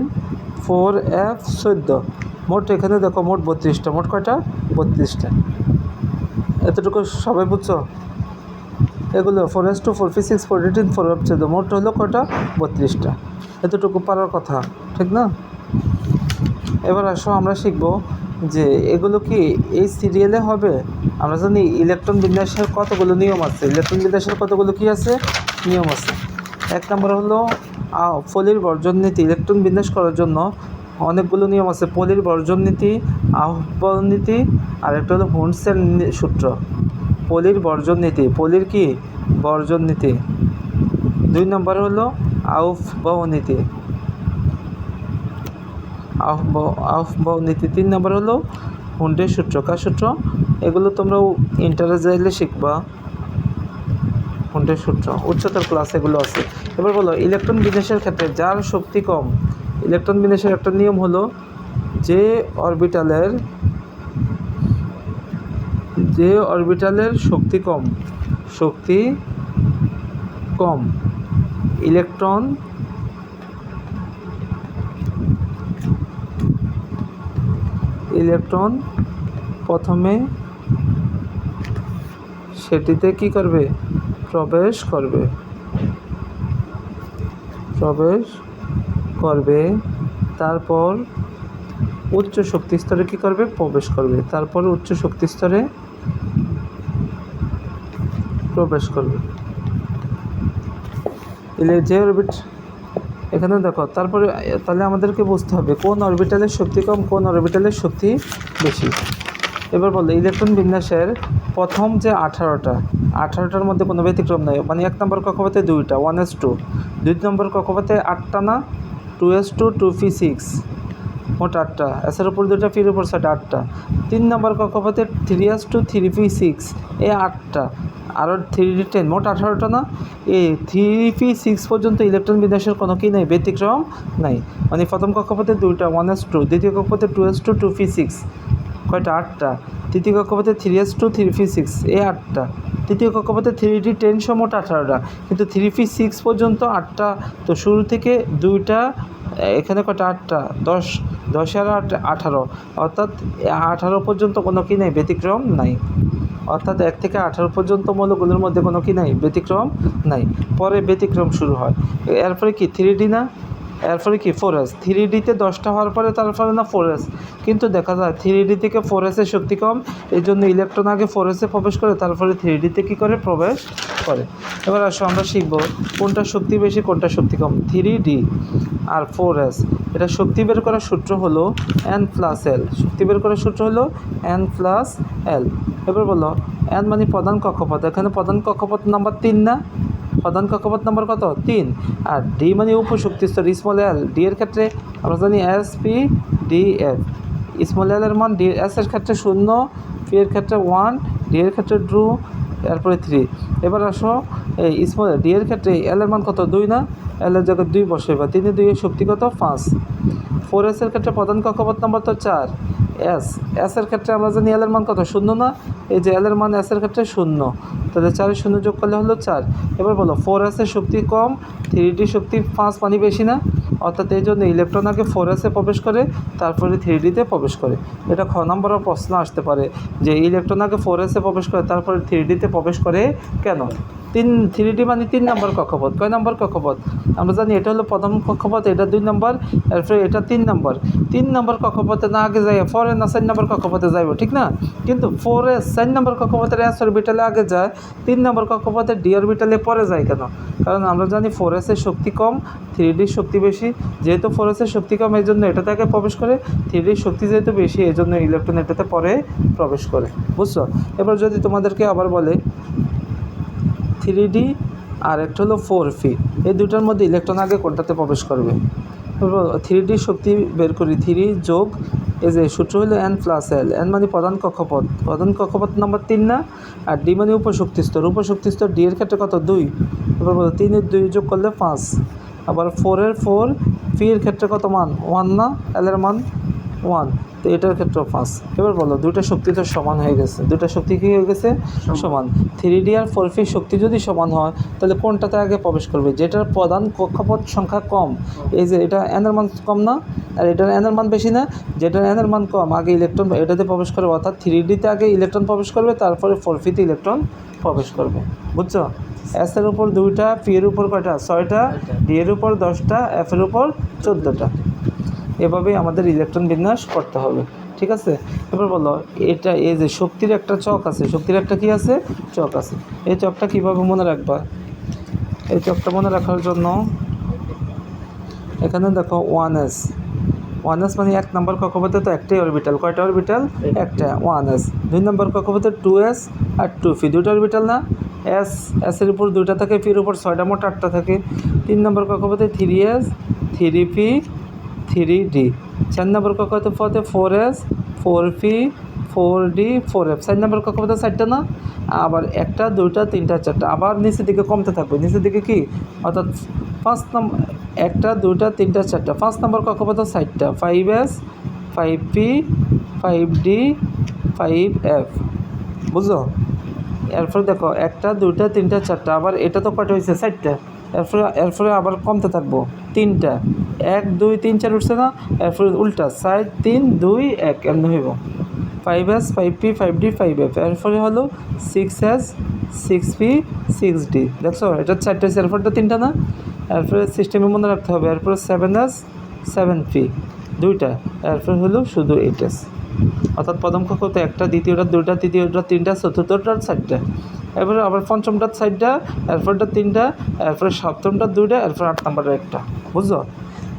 4f 14। মোট এখানে দেখো মোট 32টা। মোট কয়টা? 32টা। এতটুকু সবাই বুঝছো? এগুলো 4s2 4p6 418 4 হচ্ছে তো মোট হলো কটা 32টা। এতটুকু পারার কথা, ঠিক না? এবার আসো আমরা শিখব যে এগুলো কি এই সিরিয়ালে হবে। আমরা জানি ইলেকট্রন বিন্যাসের কতগুলো নিয়ম আছে, ইলেকট্রন বিন্যাসের কতগুলো কি আছে নিয়ম আছে। এক নম্বর হলো পলির বর্জন নীতি। ইলেকট্রন বিন্যাস করার জন্য অনেকগুলো নিয়ম আছে। পলির বর্জন নীতি, আহ্বান নীতি, আর একটা হলো হুন্ডসের সূত্র। পলির বর্জন নীতি, পলির কি বর্জন নীতি। 2 নম্বর হলো আহ্বান নীতি, আহ্বান নীতি। 3 নম্বর হলো হুন্ডের সূত্র। কার সূত্র? এগুলো তোমরা ইন্টারে যাইলে শিখবা। হুন্ডের সূত্র উচ্চতর ক্লাস এগুলো আছে। এবার বলো ইলেকট্রন বিন্যাসের ক্ষেত্রে যার শক্তি কম, ইলেকট্রন বিন্যাসের একটা নিয়ম হলো যে অরবিটালের শক্তি কম ইলেকট্রন প্রথমে সেটিতে কি করবে? প্রবেশ করবে, তারপর উচ্চ শক্তি স্তরে কি করবে? প্রবেশ করবে, তারপর উচ্চ শক্তি স্তরে প্রবেশ করবে। যে অরবিট এখানে দেখো, তারপরে তাহলে আমাদেরকে বুঝতে হবে কোন অরবিটালের শক্তি কম, কোন অরবিটালের শক্তি বেশি। এবার বলো ইলেকট্রন বিন্যাসের প্রথম যে 18টার মধ্যে কোনো ব্যতিক্রম নেই। মানে 1 নম্বর কক্ষপথে 2টা 1s2, 2 নম্বর কক্ষপথে 8টা না 2s2 2p6 মোট 8টা, এসের উপর 2টা ফির উপর 8টা। 3 নম্বর কক্ষপথে 3s2 3p6 এই 8টা, আরও 3d10 মোট 18টা না। এই 3p6 পর্যন্ত ইলেকট্রন বিন্যাসের কোনো কি নেই, ব্যতিক্রম নাই। মানে প্রথম কক্ষপথে 2টা 1s2, দ্বিতীয় কক্ষপথে 2s2 2p6 কয়টা? 8টা। তৃতীয় কক্ষপথে 3s2 3p6 এই 8টা। তৃতীয় কক্ষপথে 3d10 মোট 18টা, কিন্তু 3p6 পর্যন্ত 8টা। তো শুরু থেকে 2টা, এখানে কয়টা? 8টা, 10 আর 8 18, অর্থাৎ 18 পর্যন্ত কোনো কি নেই, ব্যতিক্রম নাই। অর্থাৎ 1 থেকে 18 পর্যন্ত মৌলগুলোর মধ্যে কোনো কি নাই, ব্যতিক্রম নাই। পরে ব্যতিক্রম শুরু হয়। এরপরে কি 3d না, এরপরে কি 4s। 3dতে 10টা হওয়ার পরে তারপরে না 4s, কিন্তু দেখা যায় 3d থেকে 4s এর শক্তি কম, এই জন্য ইলেকট্রন আগে 4s এ প্রবেশ করে, তারপরে 3dতে কী করে? প্রবেশ করে। এবার আসো আমরা শিখব কোনটা শক্তি বেশি কোনটা শক্তি কম। 3d আর 4s, এটা শক্তি বের করার সূত্র হলো n+l। শক্তি বের করার সূত্র হলো n+l। এবার বলো n মানে প্রধান কক্ষপথ, এখানে প্রধান কক্ষপথ নাম্বার 3 না? প্রধান কক্ষপথ নাম্বার কত? 3। আর ডি মানে উপশক্তি স্তর, স্মল এল। ডি এর ক্ষেত্রে আমরা জানি SP/DF। স্মল এল এর মান ডি, এস এর ক্ষেত্রে 0, পি এর ক্ষেত্রে 1, ডি এর ক্ষেত্রে 2, এরপরে 3। এবার আসো এই স্মল ডি এর ক্ষেত্রে এল এর মান কত? 2 না? এল এর জায়গায় 2 বসে, বা 3 2 এর শক্তি কত? 5। 4s এর ক্ষেত্রে প্রধান কক্ষপথ নাম্বার তো 4। এস এর ক্ষেত্রে আমরা জানি এল এর মান কত? 0 না? এই যে এল এর মান এস এর ক্ষেত্রে 0, তাহলে 4 0 যোগ করলে হলো 4। এবার বলো 4s এর শক্তি কম, 3d শক্তি 5 মানে বেশি না? অর্থাৎ এই জন্য ইলেকট্রন আগে 4s এ প্রবেশ করে, তারপরে 3dতে প্রবেশ করে। এটা খ নম্বরের প্রশ্ন আসতে পারে যে ইলেকট্রন আগে 4s এ প্রবেশ করে তারপরে 3dতে প্রবেশ করে কেন? 3d মানে 3 নম্বর কক্ষপথ। কয় নম্বর কক্ষপথ? আমরা জানি এটা হলো প্রথম কক্ষপথ, এটা 2 নম্বর, এরপরে এটা 3 নম্বর। 3 নম্বর কক্ষপথে না আগে যায় 4 না 4 নম্বর কক্ষপথে যাইব, ঠিক না? কিন্তু 4s 4 নম্বর কক্ষপথের s অরবিটালে আগে যায়, 3 নম্বর কক্ষপথের d অরবিটালে পরে যায় কেন? কারণ আমরা জানি 4s এর শক্তি কম, 3d শক্তি বেশি। যেহেতু 4s এর শক্তি কম এই জন্য এটাতে আগে প্রবেশ করে, 3d শক্তি যেহেতু বেশি এই জন্য ইলেকট্রন এটাতে পরে প্রবেশ করে। বুঝছো? এবার যদি তোমাদেরকে আবার বলে 3d আর একটা হলো 4p, এই দুটার মধ্যে ইলেকট্রন আগে কোনটাতে প্রবেশ করবে? 3d শক্তি বের করি, 3 যোগ এই যে সূত্র হলো n+l। n মানে প্রধান কক্ষপথ নাম্বার 3 না? আর d মানে উপশক্তি স্তর, d এর ক্ষেত্রে কত? 2। এবার বলো 3 এর 2 যোগ করলে 5। আবার 4 এর 4, p এর ক্ষেত্রে কত মান? 1 না? l এর মান 1, তো এটার ক্ষেত্রেও 5। এবার বলো দুইটা শক্তি তো সমান হয়ে গেছে, দুইটা শক্তি কী হয়ে গেছে? সমান। 3D আর 4P শক্তি যদি সমান হয় তাহলে কোনটাতে আগে প্রবেশ করবে? যেটার প্রধান কক্ষপথ সংখ্যা কম, এই যে এটা এনের মান কম না, আর এটার এনের মান বেশি না, যেটার এনের মান কম আগে ইলেকট্রন এটাতে প্রবেশ করবে, অর্থাৎ 3Dতে আগে ইলেকট্রন প্রবেশ করবে, তারপরে 4Pতে ইলেকট্রন প্রবেশ করবে। বুঝছো? এস এর উপর 2টা, পি এর উপর কয়টা? 6টা, ডি এর উপর 10টা, এফ এর উপর 14টা। এভাবেই আমাদের ইলেকট্রন বিন্যাস করতে হবে। ঠিক আছে? এবার বলো এটা এই যে শক্তির একটা চক আছে, শক্তির একটা কি আছে? চক আছে। এই চকটা কীভাবে মনে রাখবা? এই চকটা মনে রাখার জন্য এখানে দেখো 1s, 1s মানে 1 নম্বর কক্ষপথে তো একটাই অরবিটাল, কয়টা অরবিটাল? একটা, 1s। 2 নম্বর কক্ষপথে 2s আর 2p, দুইটা অরবিটাল না? এস এর উপর 2টা থাকে, পির উপর 6টা, মোট 8টা থাকে। 3 নম্বর কক্ষপথে 3s, 3p, 3d। 4 নম্বর কক্ষপথে 4s, 4p, 4d, 4f। 4 নম্বর কক্ষপথে 4টা না? আবার 1টা, 2টা, 3টা, 4টা, আবার নিচের দিকে কমতে থাকবে, নিচের দিকে কি? অর্থাৎ 5 নম্বর 1টা, 2টা, 3টা, 4টা, 5 নম্বর কক্ষপথে 4টা, 5s, 5p, 5d, 5f। বুঝলো? এরপরে দেখো 1টা, 2টা, 3টা, 4টা, আবার এটা তো কয়টা হয়েছে? 4টা। এরপরে আবার কমতে থাকবো, 3টা, 1 2 3 4 উঠছে না? এরপরে উল্টা 4 3 2 1 এমনি হইব। 5s, 5p, 5d, 5f। এরপরে হলো 6s, 6p, 6d। দেখছো এটা 4টা, এরপরটা 3টা না? এরপরে সিস্টেমে মনে রাখতে হবে। এরপরে 7s, 7p, 2টা। এরপরে হলো শুধু 8s। অর্থাৎ প্রথম কক্ষপথে 1টা, দ্বিতীয়টা 2টা, তৃতীয়টা 3টা, চতুর্থটা 4টা। এরপরে আবার পঞ্চমটা 4টা, এরপরটা 3টা, এরপরে সপ্তমটা 2টা, এরপর 8 নম্বরে 1টা। বুঝছো?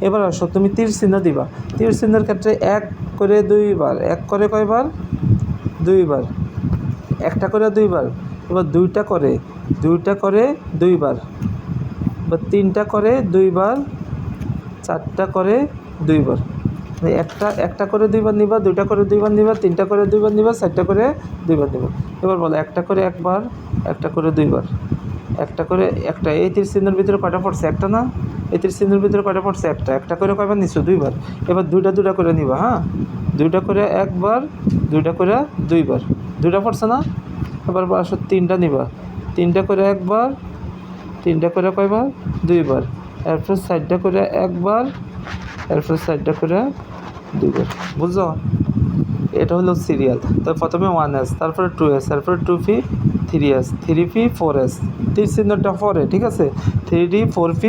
এবার আসো তুমি তীর চিহ্ন দিবা। তীর চিহ্নের ক্ষেত্রে 1 করে 2বার, 1 করে কয়বার? 2বার। 1টা করে 2বার। এবার 2টা করে 2বার, বা 3টা করে 2বার, 4টা করে 2বার। একটা করে 2বার নিবা, 2টা করে 2বার নিবা, 3টা করে 2বার নিবা, 4টা করে 2বার নিবা। এবার বলো 1টা করে 1বার, 1টা করে 2বার, 1টা করে 1টা। এই তীর চিহ্নের ভিতরে কয়টা পড়ছে? 1টা না? এই তীর চিহ্নের ভিতরে কয়টা পড়ছে? 1টা। 1টা করে কয়বার নিছো? 2বার। এবার 2টা করে নিবা, হ্যাঁ? 2টা করে 1বার, 2টা করে 2বার, 2টা পড়ছে না? এবার আসো 3টা নিবা, 3টা করে 1বার, 3টা করে কয়বার? 2বার। এরপর 4টা করে 1বার, এরপর 4টা করে 2বার। বুঝছো? এটা হলো সিরিয়াল। তো প্রথমে 1s, তারপরে 2s, তারপরে 2p, 3s, 3p, 4s, তীর চিহ্নটা 4 ঠিক আছে? 3d, 4p,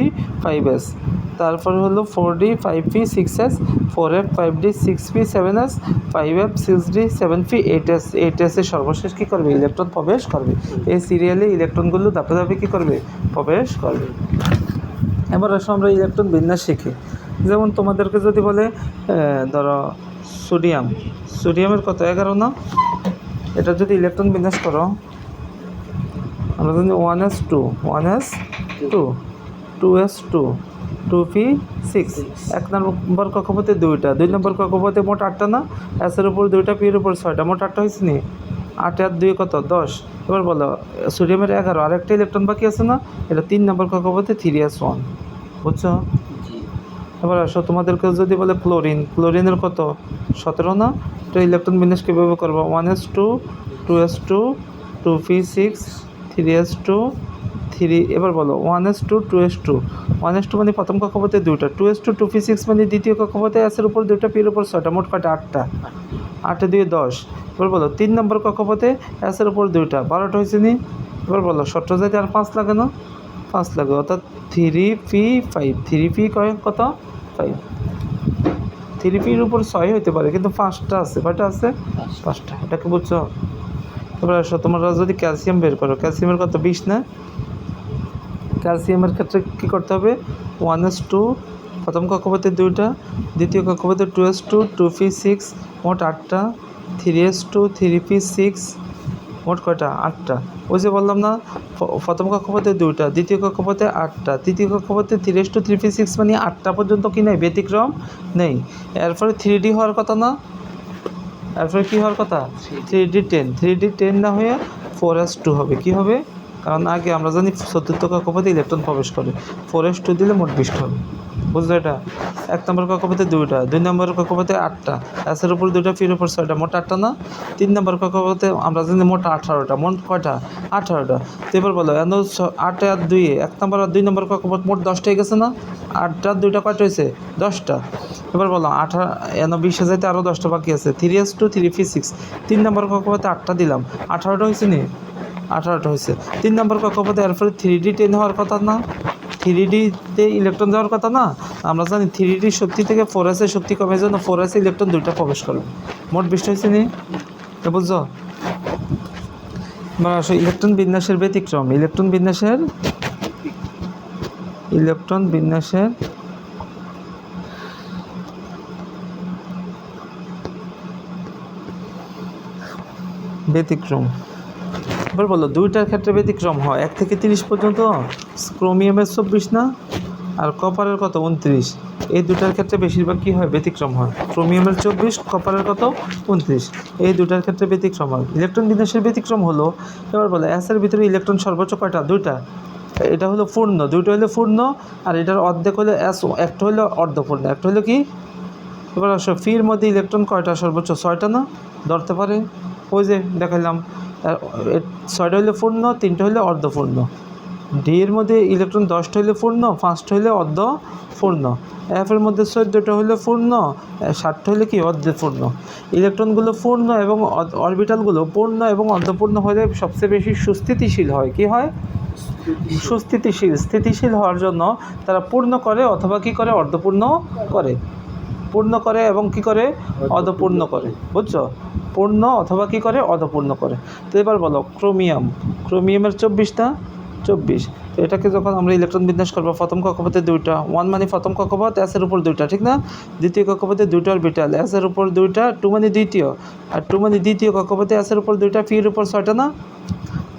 5s, তারপরে হলো 4d, 5p, 6s, 4f, 5d, 6p, 7s, 5f, 6d, 7p, 8s। 8s এর সর্বশেষ কী করবে? ইলেকট্রন প্রবেশ করবে। এই সিরিয়ালে ইলেকট্রনগুলো ধাপে ধাপে কী করবে? প্রবেশ করবে। এবার আসো আমরা ইলেকট্রন বিন্যাস শিখি। যেমন তোমাদেরকে যদি বলে ধরো সোডিয়ামের কত? 11 না? এটা যদি ইলেকট্রন বিন্যাস করো, আমরা যদি 1s2, 1s2, 2s2, 2p, 6, 1 নম্বর কক্ষপথে 2টা, 2 নম্বর কক্ষপথে মোট 8টা না? এসের উপর 2টা, পি এর উপর 6টা, মোট 8টা হয়েছে নি? 8 আর 2 কত? 10। এবার বলো সোডিয়ামের 11, আরেকটা ইলেকট্রন বাকি আছে না? এটা 3 নম্বর কক্ষপথে 3s1। বুঝছো? এবার আসো তোমাদেরকে যদি বলে ক্লোরিনের কত? 17 না? তো ইলেকট্রন বিন্যাস কীভাবে করবো? 1s2, 2s2, 2p6, 3s2, 3। এবার বলো 1s2, 2s2, 1s2 মানে প্রথম কক্ষপথে 2টা, 2s2, 2p6 মানে দ্বিতীয় কক্ষপথে এসের উপর 2টা, পির উপর 6টা, মোট কয়টা? 8টা। 8 2 10। এবার বলো 3 নম্বর কক্ষপথে এসের উপর 2টা, 12টা হয়েছে নি? এবার বলো 17 যাইতে আর 5 লাগে না? 5 লাগে, অর্থাৎ 3p5, 3p কত? 5। 3pর উপর 6 হইতে পারে, কিন্তু 5টা আছে। কয়টা আছে? 5টা। এটাকে বুঝছো? এবার আসো তোমরা যদি ক্যালসিয়াম বের করো, ক্যালসিয়ামের কত? 20 না? ক্যালসিয়ামের ক্ষেত্রে কী করতে হবে? 1s2, প্রথম কক্ষপথে 2টা, দ্বিতীয় কক্ষপথে 2s2, 2p6, মোট 8টা, 3s2, 3p6, মোট কয়টা? 8টা। ওই যে বললাম না, প্রথম কক্ষপথে 2টা, দ্বিতীয় কক্ষপথে 8টা, তৃতীয় কক্ষপথে 3s2, 3p6 মানে 8টা পর্যন্ত কি নেই? ব্যতিক্রম নেই। এরপরে 3d হওয়ার কথা না? এরপরে কী হওয়ার কথা? 3d10, 3d10 না হয়ে 4s2 হবে। কি হবে? কারণ আগে আমরা জানি চতুর্থ কক্ষপথে ইলেকট্রন প্রবেশ করে, 4s2 দিলে মোট 20 হবে। বুঝছো এটা? 1 নম্বর কক্ষপথে 2টা, 2 নম্বর কক্ষপথে 8টা, এসের উপর 2টা, ফির উপর 6টা, মোট 8টা না? 3 নম্বর কক্ষপথে আমরা জানি মোট 18টা, মোট কয়টা? 18টা। তো এবার বলো 8 আর 2, 1 নম্বর আর 2 নম্বর কক্ষপথ মোট 10টা হয়ে গেছে না? 8 আর 2টা কয়টা হয়েছে? 10টা। এবার বলো 20 যাইতে আরও 10টা বাকি আছে, 3s2 3p6। 3 নম্বর কক্ষপথে 8টা দিলাম, 18টা হয়েছে নি? 18টা হয়েছে। 3 নম্বর কক্ষপথে এরপরে 3D টেন হওয়ার কথা না? 3Dতে ইলেকট্রন যাওয়ার কথা না? আমরা জানি 3D শক্তি থেকে 4s এর শক্তি কমে, জন্য 4s ইলেকট্রন 2টা প্রবেশ করবে, মোট 20টা হয়েছে নি? বুঝছো? এবার আসো ইলেকট্রন বিন্যাসের ব্যতিক্রম। ইলেকট্রন বিন্যাসের ব্যতিক্রম। এবার বলো 2টার ক্ষেত্রে ব্যতিক্রম হয়, 1 থেকে 30 পর্যন্ত ক্রোমিয়ামের 24 না, আর কপারের কত? 29। এই 2টার ক্ষেত্রে বেশিরভাগ কী হয়? ব্যতিক্রম হয়। ক্রোমিয়ামের 24, কপারের কত? 29। এই 2টার ক্ষেত্রে ব্যতিক্রম হয়। ইলেকট্রন বিন্যাসের ব্যতিক্রম হলো, এবার বলো এসের ভিতরে ইলেকট্রন সর্বোচ্চ কয়টা? 2টা। এটা হলো পূর্ণ, 2টা হলো পূর্ণ, আর এটার অর্ধেক হলো এস, একটা হলো অর্ধপূর্ণ, একটা হলো কি? এবার আসো ফির মধ্যে ইলেকট্রন কয়টা? সর্বোচ্চ 6টা না? ধরতে পারে, ওই যে দেখাইলাম, 6টা হইলে পূর্ণ, 3টা হইলে অর্ধপূর্ণ। ডি এর মধ্যে ইলেকট্রন 10টা হইলে পূর্ণ, 5টা হইলে অর্ধপূর্ণ। এফের মধ্যে 14টা হইলে পূর্ণ, 7টা হইলে কি? অর্ধপূর্ণ। ইলেকট্রনগুলো পূর্ণ এবং অরবিটালগুলো পূর্ণ এবং অর্ধপূর্ণ হলে সবচেয়ে বেশি সুস্থিতিশীল হয়। কি হয়? স্থিতিশীল হওয়ার জন্য তারা পূর্ণ করে অথবা কি করে? অর্ধপূর্ণ করে। পূর্ণ করে এবং কি করে? অর্ধপূর্ণ করে। বুঝছো? পূর্ণ অথবা কি করে? অর্ধপূর্ণ করে। তো এবার বলো ক্রোমিয়ামের 24টা, 24। তো এটাকে যখন আমরা ইলেকট্রন বিন্যাস করবো, প্রথম কক্ষপথে 2টা, 1 মানে প্রথম কক্ষপথ, এসের উপর 2টা, ঠিক না? দ্বিতীয় কক্ষপথে 2টা অরবিটাল, এসের উপর 2টা, 2 মানে দ্বিতীয়, আর 2 মানে দ্বিতীয় কক্ষপথে এসের উপর 2টা, ফির উপর 6টা না?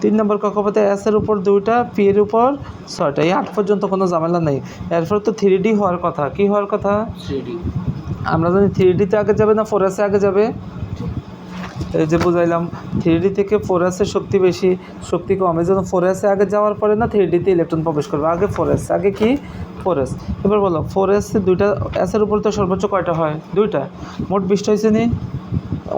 3 নম্বর কক্ষপথে এসের উপর 2টা, পি এর উপর 6টা। এই 8 পর্যন্ত কোনো ঝামেলা নেই। এরপর তো 3D হওয়ার কথা। কি হওয়ার কথা? 3D। আমরা জানি 3Dতে আগে যাবে না 4s আগে যাবে? এই যে বুঝাইলাম, 3D থেকে 4s এর শক্তি বেশি, শক্তি কম, এই জন্য 4s আগে যাওয়ার পরে না 3Dতে ইলেকট্রন প্রবেশ করবে। আগে 4s, আগে কি? 4s। এবার বলো 4s 2টা, এসের উপর তো সর্বোচ্চ কয়টা হয়? 2টা, মোট 20টা হয়েছে নি?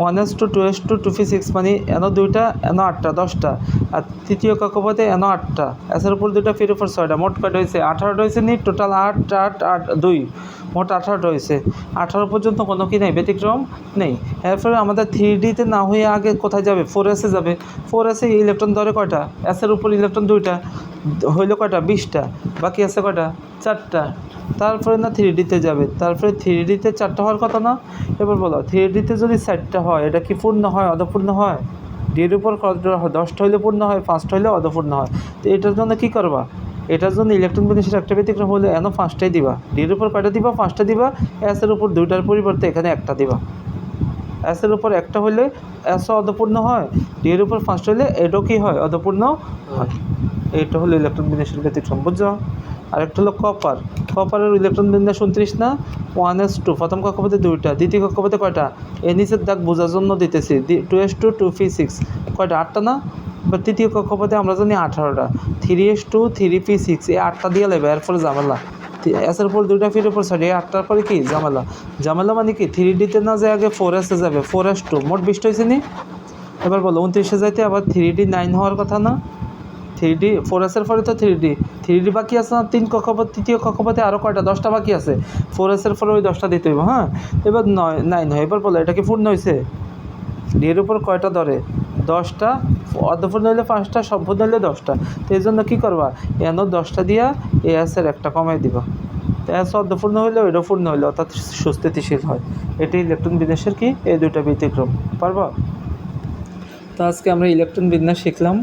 1s2 2s2 2p6 মানে এনো 2টা, এনো 8টা, 10টা। আর তৃতীয় কক্ষপথে এনো 8টা, এসের উপর 2টা, ফির উপর 6টা, মোট কয়টা হয়েছে? 18টা হয়েছে নি? টোটাল 8 8 8 2, মোট 18টা হয়েছে। 18 পর্যন্ত কোনো কি নেই? ব্যতিক্রম নেই। এরপরে আমাদের 3Dতে না হয়ে আগে কোথায় যাবে? 4s যাবে। 4s ইলেকট্রন ধরে কয়টা? এসের উপর ইলেকট্রন 2টা, হইলো কয়টা? 20টা। বাকি আছে কয়টা? 4টা। তারপরে না 3Dতে যাবে, তারপরে 3Dতে 4টা হওয়ার কথা না? এবার বলো 3Dতে যদি 4টা হয়, এটা কি পূর্ণ হয় অর্ধপূর্ণ হয়? ডির উপর 10টা হইলে পূর্ণ হয়, 5টা হইলে অর্ধপূর্ণ হয়। তো এটার জন্য কি করবা? এটার জন্য ইলেকট্রন বিন্যাসের একটা ব্যতিক্রম হলে এনো 5টাই দিবা। ডির উপর কয়টা দিবা? 5টা দিবা। এসের উপর 2টার পরিবর্তে এখানে 1টা দিবা। এসের উপর 1টা হলে এসও অর্ধপূর্ণ হয়, ডির উপর 5টা হলে এটাও কি হয়? অর্ধপূর্ণ হয়। এটা হলো ইলেকট্রন বিন্যাসের ব্যতিক্রম। বুঝছো? আরেকটা হলো কপারের ইলেকট্রন বিন্যাস 29 না? 1s2, প্রথম কক্ষপথে 2টা, দ্বিতীয় কক্ষপথে কয়টা? এ নিচের দাগ বোঝার জন্য দিতেছি, 2s2 2p6, কয়টা? 8টা না? এবার তৃতীয় কক্ষপথে আমরা জানি 18টা, 3s2 3p6, এই 8টা দিয়ে লেবে, এরপরে ঝামেলা। এসের উপর 2টা, ফির উপর 6টা, এই 8টার পরে কি? ঝামেলা মানে কি? 3Dতে না যায় আগে 4s যাবে, 4s2, মোট 20টা হয়েছে নি? এবার বলো 29 যাইতে আবার 3D 9 হওয়ার কথা না? 3D 4s পরে তো 3D বাকি আছে না? তৃতীয় কক্ষপথে আরও কয়টা? 10টা বাকি আছে। 4s পরে ওই 10টা দিতে হইব। হ্যাঁ, এবার 9 হয়। এবার বলো এটা কি পূর্ণ হয়েছে? ডি এর উপর কয়টা ধরে? 10টা। অর্ধপূর্ণ হলে 5টা, সম্পূর্ণ হলে 10টা। তো এই জন্য কী করবা? এনও 10টা দিয়া এসের একটা কমাই দিবা। তো এস অর্ধপূর্ণ হইলে ওইটা পূর্ণ হইলে, অর্থাৎ সুস্থিতিশীল হয়। এটি ইলেকট্রন বিন্যাসের কি? এই 2টা ব্যতিক্রম। পারবা? তো আজকে আমরা ইলেকট্রন বিন্যাস শিখলাম,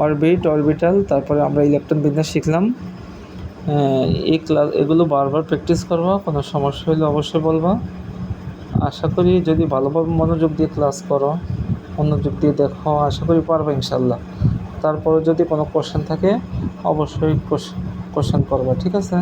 অরবিটাল, তারপরে আমরা ইলেকট্রন বিন্যাস শিখলাম। এগুলো বারবার প্র্যাকটিস করবা, কোনো সমস্যা হলে অবশ্যই বলবা। আশা করি যদি ভালোভাবে মনোযোগ দিয়ে ক্লাস করো, মনোযোগ দিয়ে দেখো, আশা করি পারবে ইনশাল্লাহ। তারপরে যদি কোনো কোশ্চেন থাকে অবশ্যই কোশ্চেন করবা, ঠিক আছে?